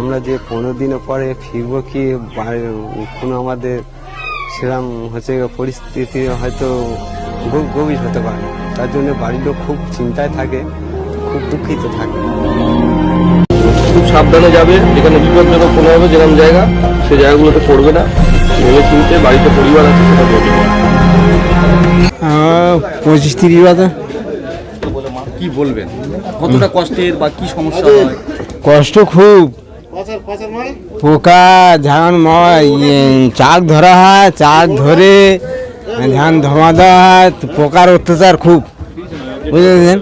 আমরা যে 15 দিনের পরে ফিরবো কি কোনো আমাদের সেরকম হচ্ছে পরিস্থিতি হয়তো গভীর হতে পারে, তার জন্য বাড়ির লোক খুব চিন্তায় থাকে, খুব দুঃখিত থাকে। খুব সাবধানে যাবে, যেখানে বিপজ্জনক কোনো হবে যেরকম জায়গা সে জায়গাগুলোতে পড়বে না, ভেবে চিনতে বাড়িতে পরিবার আছে সেটা বলবে। 25-30 বাজে। কি বলবেন, কতটা কষ্টের বা কি সমস্যা হয়? কষ্ট খুব, পোকা ধান চাক ধরা হয়, চাক ধরে ধান ধমা দেওয়া হয়, পোকার অত্যাচার খুব, বুঝেছেন।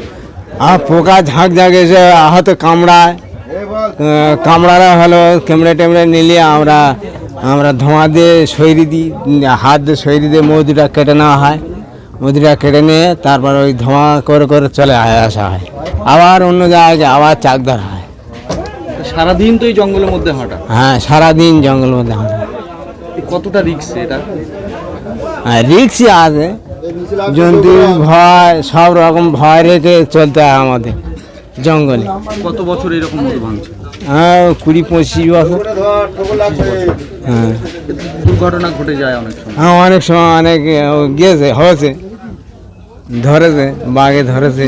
আর পোকা ঝাঁক ঝাঁক এসে আহত কামড়ারা হলো, কেমড়ে টেমড়ে নিলে আমরা ধোঁয়া দিয়ে সইরি দিই, হাত দিয়ে সইরি দিয়ে মধুটা কেটে নেওয়া হয়, মধুটা কেটে নিয়ে তারপর ওই ধোঁয়া করে করে চলে আসা হয়, আবার অন্য জায়গায় আবার চাক ধরা হয়। সারাদিন তো এই জঙ্গলের মধ্যে হাঁটা? হ্যাঁ, সারাদিন জঙ্গলের মধ্যে হাঁটা। কতটা রিস্ক এটা? হ্যাঁ, রিক্সই আছে, জন্তুর ভয়, সব রকম ভয় রেখে চলতে হয় আমাদের জঙ্গলে। কত বছর এরকম মধু ভাঙছে? হ্যাঁ, 20-25 বছর। হ্যাঁ, দুর্ঘটনা ঘটে যায় অনেক সময়। হ্যাঁ, অনেক সময় অনেক গিয়েছে, হয়েছে, ধরেছে, বাঘে ধরেছে,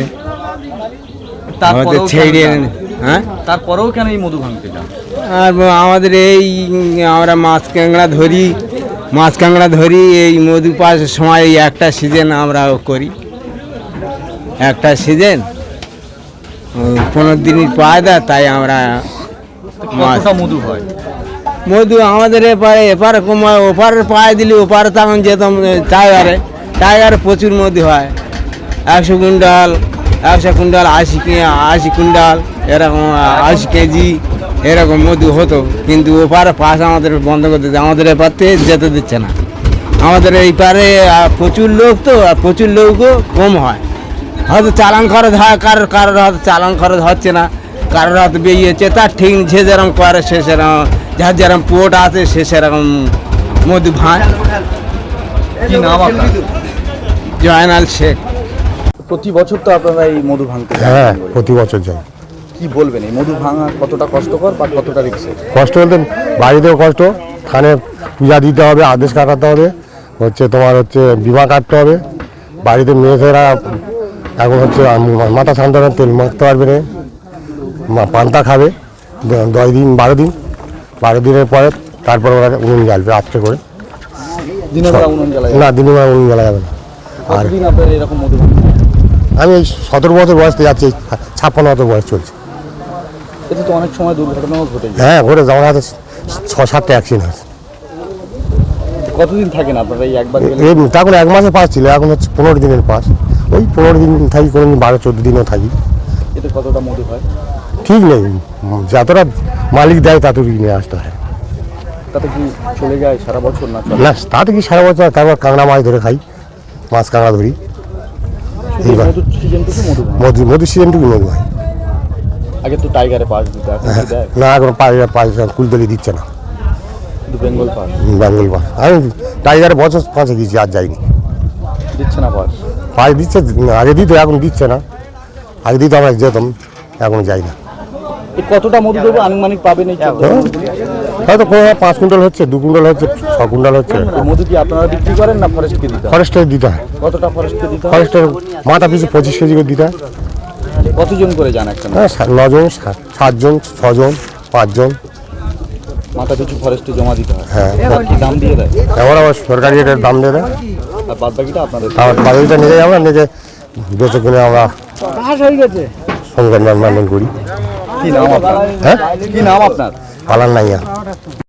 হ্যাঁ। তারপরেও কেন এই মধু ভাঙতে যান? আর আমাদের আমরা মাছ কাঁকড়া ধরি এই মধু পাওয়ার সময় একটা সিজন আমরা করি, একটা সিজন 15 দিনই পাওয়া যায়, তাই আমরা মধু হয়। মধু আমাদের এপারে কমায়, ওপারে পায়ে দিলে ওপারে তখন যেতাম টাইগারে প্রচুর মধু হয়, 100 কুইন্টাল 80 কুইন্টাল এরকম 80 কেজি এরকম মধু হতো, কিন্তু ওপারে পাশ আমাদের বন্ধ করে দিচ্ছে, আমাদের এপার থেকে যেতে দিচ্ছে না। আমাদের এই পারে প্রচুর লোক তো, আর প্রচুর লোকও কম হয়, হয়তো চালান খরচ হয়, কারোর হয়তো চালান খরচ হচ্ছে না, কারোর হয়তো বেরিয়েছে, তার ঠিক সে যেরকম করে সে সেরকম, যার যেরকম পোট আছে সে সেরকম মধু ভাঁয়। কি নাম আপনার? জয়নাল শেখ। প্রতি বছর তো আপনারা এই মধু ভাঙতে যান? হ্যাঁ, প্রতি বছর যাই। কি বলবেন, এই মধু ভাঙা কতটা কষ্টকর বা কতটা রিস্কের? কষ্ট বলতে বাড়িতেও কষ্ট, থানে পূজা দিতে হবে, আদেশ কাটাতে হবে, তোমার বিমা কাটতে হবে, বাড়িতে মেয়েছেরা এখন মাথা সান্তানের তেল মাখতে পারবে না, পান্তা খাবে 10 দিন 12 দিন, 12 দিনের পরে তারপর ওরা উনুন জ্বালবে আটকে করে। দিনের বেলা উনুন জ্বালা যাবে না, দিনের বেলা উনুন জ্বালা যাবে না। আর আপনার এরকম মধু ভাঙতে? আমি 17 বছর বয়সে যাচ্ছি, 56 বছর বয়স চলছে। এতে তো অনেক সময় দুর্ঘটনাও ঘটে যায়। হ্যাঁ, ঘটে, আমার হাতে 6-7টা অ্যাক্সিডেন্ট হয়েছে। কতদিন থাকেন আপনারা এই একবার গেলে? তখন 1 মাসের পাস ছিল, এখন 15 দিনের পাস। ওই 15 দিন থাকি, কোনো দিন 12-14 দিনও থাকি। এতে কতটা মধু হয় ঠিক নেই, যতটা মালিক দেয় ততটুকু নিয়ে আসতে হয়। তাতে কি চলে যায় সারা বছর? না, তাতে কি সারা বছর, তারপর কাঁকড়া মাছ ধরে খাই, মাছ কাঁকড়া ধরি। এইবার মধু সিজনটুকু মধু হয়। আগে তো টাইগারে পাস দিত, না, এখন কুলতলি দিচ্ছে না, বেঙ্গল পাস। আমি টাইগারে বছর 5 গেছি, আর যাইনি, দিচ্ছে না পাস দিচ্ছে, আগে দিত, এখন দিচ্ছে না, আগে দিত আমরা যেতাম, এখন যাই না। কতটা মধু দেবো আনুমানিক পাবেন? হয়তো কোনো 5 কুইন্টাল হচ্ছে, 2 কুইন্টাল হচ্ছে, 6 কুইন্টাল হচ্ছে। মধু কি আপনারা বিক্রি করেন না ফরেস্টকে দিতে হয়? ফরেস্টে দিতে হয়। কতটা ফরেস্টকে দিতে হয়? ফরেস্টের মাথা পিছু 25 কেজি করে দিতে হয়। কতজন করে যান একটা? 9 জন, 7 জন, 6 জন, 5 জন মাথা পিছু ফরেস্টে জমা দিতে হয়। হ্যাঁ, কি দাম দিয়ে দেয়? এবার আবার সরকারি এটার দাম দিয়ে দেয়, আর বাদ বাকিটা আপনাদের? বাড়িটা নিয়ে যাই, আমরা নিজে বেঁচে কিনে আমরা সংগ্রাম করি। কি নাম আপনার? হ্যাঁ, কি নাম আপনার? পালান নাইয়া।